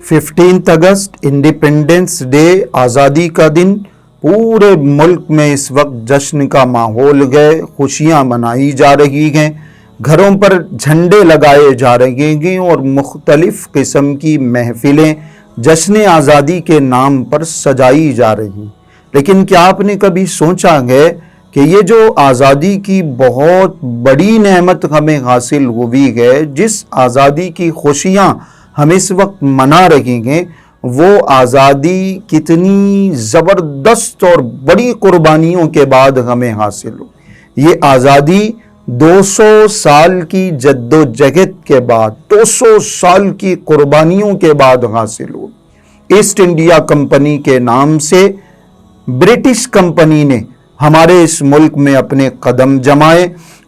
15 اگست independence day, آزادی کا دن، پورے ملک میں اس وقت جشن کا ماحول ہے، خوشیاں منائی جا رہی ہیں، گھروں پر جھنڈے لگائے جا رہے ہیں اور مختلف قسم کی محفلیں جشن آزادی کے نام پر سجائی جا رہی ہیں۔ لیکن کیا آپ نے کبھی سوچا ہے کہ یہ جو آزادی کی بہت بڑی نعمت ہمیں حاصل ہوئی ہے، جس آزادی کی خوشیاں ہم اس وقت منا رہے ہیں، وہ آزادی کتنی زبردست اور بڑی قربانیوں کے بعد ہمیں حاصل ہو۔ یہ آزادی 200 سال کی جد و جہد کے بعد، 200 سال کی قربانیوں کے بعد حاصل ہو۔ ایسٹ انڈیا کمپنی کے نام سے برٹش کمپنی نے ہمارے اس ملک میں اپنے قدم جمائے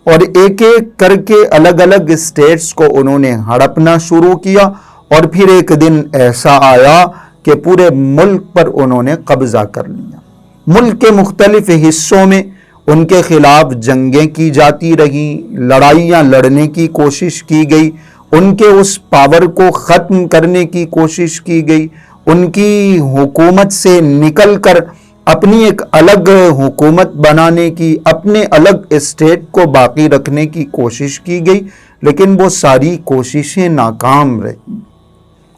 اور ایک ایک کر کے الگ الگ اسٹیٹس کو انہوں نے ہڑپنا شروع کیا، اور پھر ایک دن ایسا آیا کہ پورے ملک پر انہوں نے قبضہ کر لیا۔ ملک کے مختلف حصوں میں ان کے خلاف جنگیں کی جاتی رہی، لڑائیاں لڑنے کی کوشش کی گئی، ان کے اس پاور کو ختم کرنے کی کوشش کی گئی، ان کی حکومت سے نکل کر اپنی ایک الگ حکومت بنانے کی، اپنے الگ اسٹیٹ کو باقی رکھنے کی کوشش کی گئی، لیکن وہ ساری کوششیں ناکام رہیں۔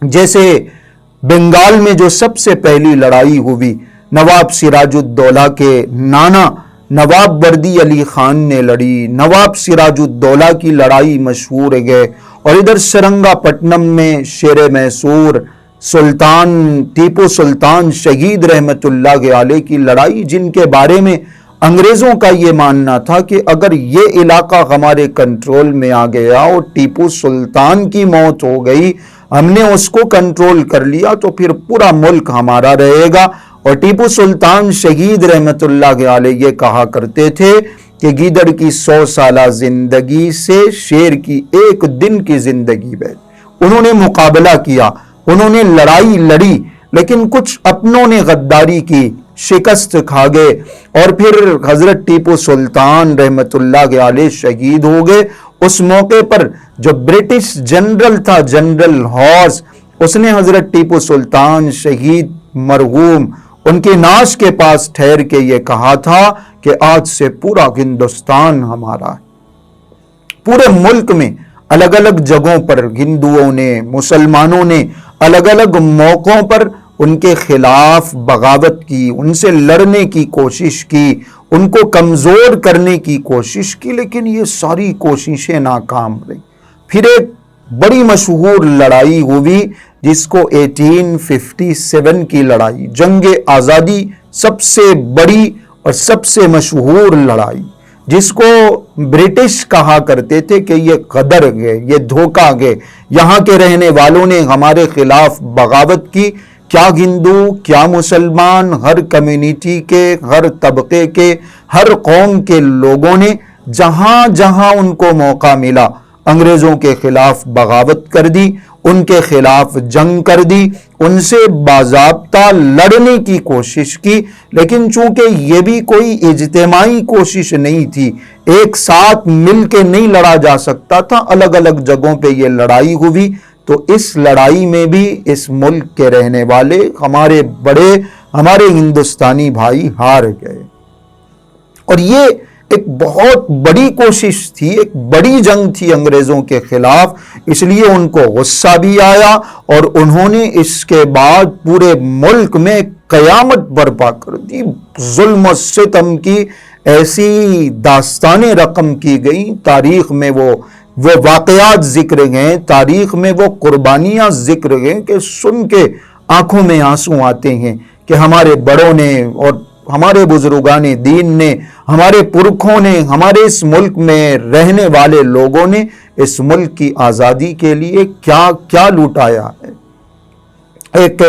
جیسے بنگال میں جو سب سے پہلی لڑائی ہوئی، نواب سراج الدولہ کے نانا نواب وردی علی خان نے لڑی۔ نواب سراج الدولہ کی لڑائی مشہور ہے، اور ادھر سرنگا پٹنم میں شیر میسور سلطان ٹیپو سلطان شہید رحمت اللہ علیہ کی لڑائی، جن کے بارے میں انگریزوں کا یہ ماننا تھا کہ اگر یہ علاقہ ہمارے کنٹرول میں آ گیا اور ٹیپو سلطان کی موت ہو گئی، ہم نے اس کو کنٹرول کر لیا، تو پھر پورا ملک ہمارا رہے گا۔ اور ٹیپو سلطان شہید رحمت اللہ علیہ یہ کہا کرتے تھے کہ گیدڑ کی 100 سالہ زندگی سے شیر کی ایک دن کی زندگی بہتر۔ انہوں نے مقابلہ کیا، انہوں نے لڑائی لڑی، لیکن کچھ اپنوں نے غداری کی، شکست کھا گئے، اور پھر حضرت ٹیپو سلطان رحمت اللہ علیہ شہید ہو گئے۔ اس موقع پر جو برٹش جنرل تھا، جنرل ہاس، اس نے حضرت ٹیپو سلطان شہید مرحوم ان کی ناش کے پاس ٹھہر کے یہ کہا تھا کہ آج سے پورا ہندوستان ہمارا ہے۔ پورے ملک میں الگ الگ جگہوں پر ہندوؤں نے، مسلمانوں نے الگ الگ موقعوں پر ان کے خلاف بغاوت کی، ان سے لڑنے کی کوشش کی، ان کو کمزور کرنے کی کوشش کی، لیکن یہ ساری کوششیں ناکام رہیں۔ پھر ایک بڑی مشہور لڑائی ہوئی جس کو 1857 کی لڑائی، جنگ آزادی، سب سے بڑی اور سب سے مشہور لڑائی، جس کو برٹش کہا کرتے تھے کہ یہ غدر ہے، یہ دھوکہ ہے، یہاں کے رہنے والوں نے ہمارے خلاف بغاوت کی۔ کیا ہندو، کیا مسلمان، ہر کمیونٹی کے، ہر طبقے کے، ہر قوم کے لوگوں نے جہاں جہاں ان کو موقع ملا انگریزوں کے خلاف بغاوت کر دی، ان کے خلاف جنگ کر دی، ان سے باضابطہ لڑنے کی کوشش کی، لیکن چونکہ یہ بھی کوئی اجتماعی کوشش نہیں تھی، ایک ساتھ مل کے نہیں لڑا جا سکتا تھا، الگ الگ جگہوں پہ یہ لڑائی ہوئی، تو اس لڑائی میں بھی اس ملک کے رہنے والے ہمارے ہندوستانی بھائی ہار گئے۔ اور یہ ایک بہت بڑی کوشش تھی، ایک بڑی جنگ تھی انگریزوں کے خلاف، اس لیے ان کو غصہ بھی آیا اور انہوں نے اس کے بعد پورے ملک میں قیامت برپا کر دی۔ ظلم و ستم کی ایسی داستانیں رقم کی گئیں، تاریخ میں وہ واقعات ذکر ہیں، تاریخ میں وہ قربانیاں ذکر ہیں کہ سن کے آنکھوں میں آنسو آتے ہیں کہ ہمارے بڑوں نے اور ہمارے بزرگان دین نے، ہمارے پرکھوں نے، ہمارے اس ملک میں رہنے والے لوگوں نے اس ملک کی آزادی کے لیے کیا کیا لوٹایا ہے۔ ایک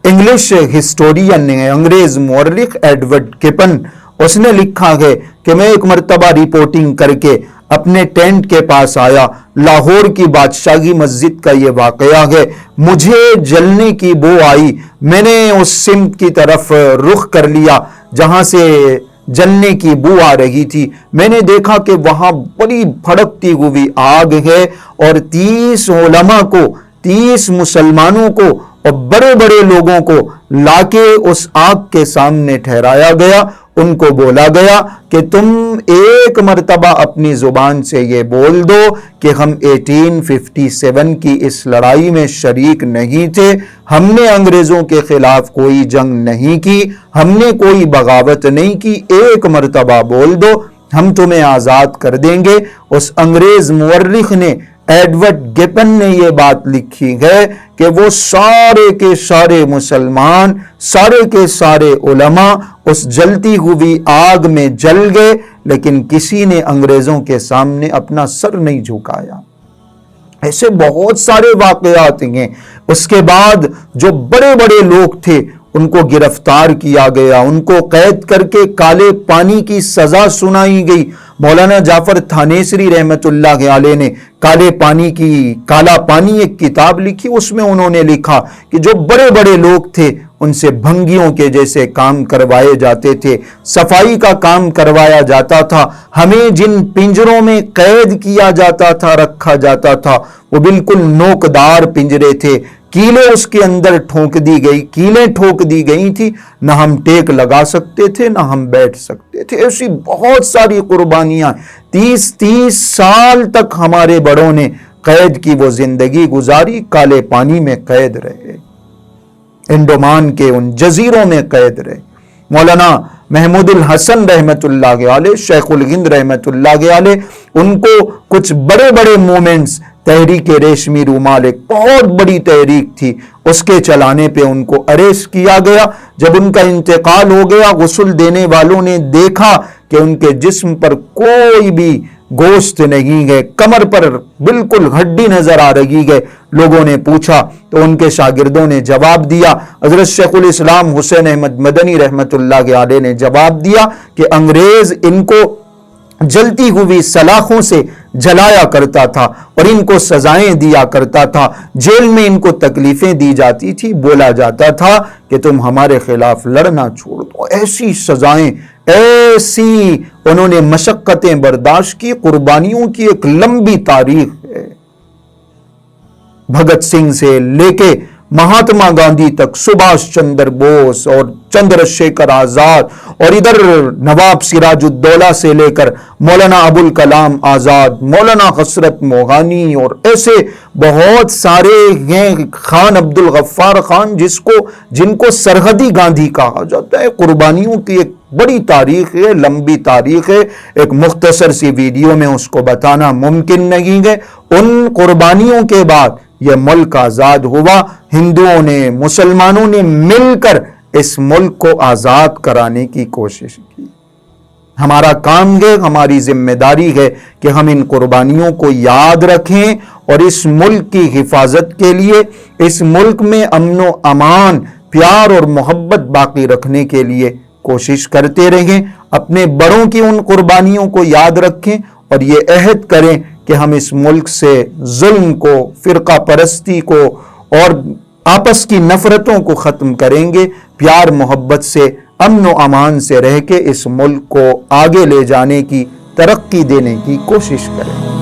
انگلش ہسٹورین نے، انگریز مورخ ایڈورڈ کپن، اس نے لکھا ہے کہ میں ایک مرتبہ رپورٹنگ کر کے اپنے ٹینٹ کے پاس آیا، لاہور کی بادشاہی مسجد کا یہ واقعہ ہے، مجھے جلنے کی بو آئی، میں نے اس سمت کی طرف رخ کر لیا جہاں سے جلنے کی بو آ رہی تھی، میں نے دیکھا کہ وہاں بڑی بھڑکتی ہوئی آگ ہے اور 30 علماء کو، 30 مسلمانوں کو اور بڑے بڑے لوگوں کو لا کے اس آگ کے سامنے ٹھہرایا گیا. ان کو بولا گیا کہ تم ایک مرتبہ اپنی زبان سے یہ بول دو کہ ہم 1857 کی اس لڑائی میں شریک نہیں تھے, ہم نے انگریزوں کے خلاف کوئی جنگ نہیں کی, ہم نے کوئی بغاوت نہیں کی, ایک مرتبہ بول دو, ہم تمہیں آزاد کر دیں گے. اس انگریز مورخ نے ایڈورڈ گپن نے یہ بات لکھی ہے کہ وہ سارے کے سارے مسلمان, سارے کے سارے علماء اس جلتی ہوئی آگ میں جل گئے, لیکن کسی نے انگریزوں کے سامنے اپنا سر نہیں جھکایا. ایسے بہت سارے واقعات ہیں. اس کے بعد جو بڑے بڑے لوگ تھے ان کو گرفتار کیا گیا, ان کو قید کر کے کالے پانی کی سزا سنائی گئی. مولانا جعفر تھانیسری رحمت اللہ علیہ نے کالا پانی ایک کتاب لکھی. اس میں انہوں نے لکھا کہ جو بڑے بڑے لوگ تھے ان سے بھنگیوں کے جیسے کام کروائے جاتے تھے, صفائی کا کام کروایا جاتا تھا. ہمیں جن پنجروں میں قید کیا جاتا تھا, رکھا جاتا تھا, وہ بالکل نوکدار پنجرے تھے. کیلیں اس کے اندر کیلیں ٹھوک دی گئی تھی. نہ ہم ٹیک لگا سکتے تھے, نہ ہم بیٹھ سکتے تھے. ایسی بہت ساری قربانیاں. 30 سال تک ہمارے بڑوں نے قید کی وہ زندگی گزاری, کالے پانی میں قید رہے, انڈومان کے ان جزیروں میں قید رہے. مولانا محمود الحسن رحمت اللہ علیہ, شیخ الہند رحمت اللہ علیہ, ان کو کچھ بڑے بڑے مومنٹس, تحریک ریشمی رومال ایک بہت بڑی تحریک تھی, اس کے چلانے پہ ان کو اریسٹ کیا گیا. جب ان کا انتقال ہو گیا, غسل دینے والوں نے دیکھا کہ ان کے جسم پر کوئی بھی گوشت نہیں ہے, کمر پر بالکل ہڈی نظر آ رہی ہے. لوگوں نے پوچھا تو ان کے شاگردوں نے جواب دیا, حضرت شیخ الاسلام حسین احمد مدنی رحمت اللہ علیہ نے جواب دیا کہ انگریز ان کو جلتی ہوئی سلاخوں سے جلایا کرتا تھا اور ان کو سزائیں دیا کرتا تھا. جیل میں ان کو تکلیفیں دی جاتی تھی, بولا جاتا تھا کہ تم ہمارے خلاف لڑنا چھوڑ دو. ایسی سزائیں, ایسی انہوں نے مشقتیں برداشت کی. قربانیوں کی ایک لمبی تاریخ ہے. بھگت سنگھ سے لے کے مہاتما گاندھی تک, سبھاش چندر بوس اور چندر شیکھر آزاد, اور ادھر نواب سراج الدولہ سے لے کر مولانا ابوالکلام آزاد, مولانا حسرت موہانی, اور ایسے بہت سارے ہیں. خان عبد الغفار خان جن کو سرحدی گاندھی کہا جاتا ہے. قربانیوں کی ایک بڑی تاریخ ہے, لمبی تاریخ ہے. ایک مختصر سی ویڈیو میں اس کو بتانا ممکن نہیں ہے. ان قربانیوں کے بعد یہ ملک آزاد ہوا. ہندوؤں نے, مسلمانوں نے مل کر اس ملک کو آزاد کرانے کی کوشش کی. ہمارا کام ہے, ہماری ذمہ داری ہے کہ ہم ان قربانیوں کو یاد رکھیں اور اس ملک کی حفاظت کے لیے, اس ملک میں امن و امان, پیار اور محبت باقی رکھنے کے لیے کوشش کرتے رہیں. اپنے بڑوں کی ان قربانیوں کو یاد رکھیں اور یہ عہد کریں کہ ہم اس ملک سے ظلم کو, فرقہ پرستی کو اور آپس کی نفرتوں کو ختم کریں گے. پیار محبت سے, امن و امان سے رہ کے اس ملک کو آگے لے جانے کی, ترقی دینے کی کوشش کریں.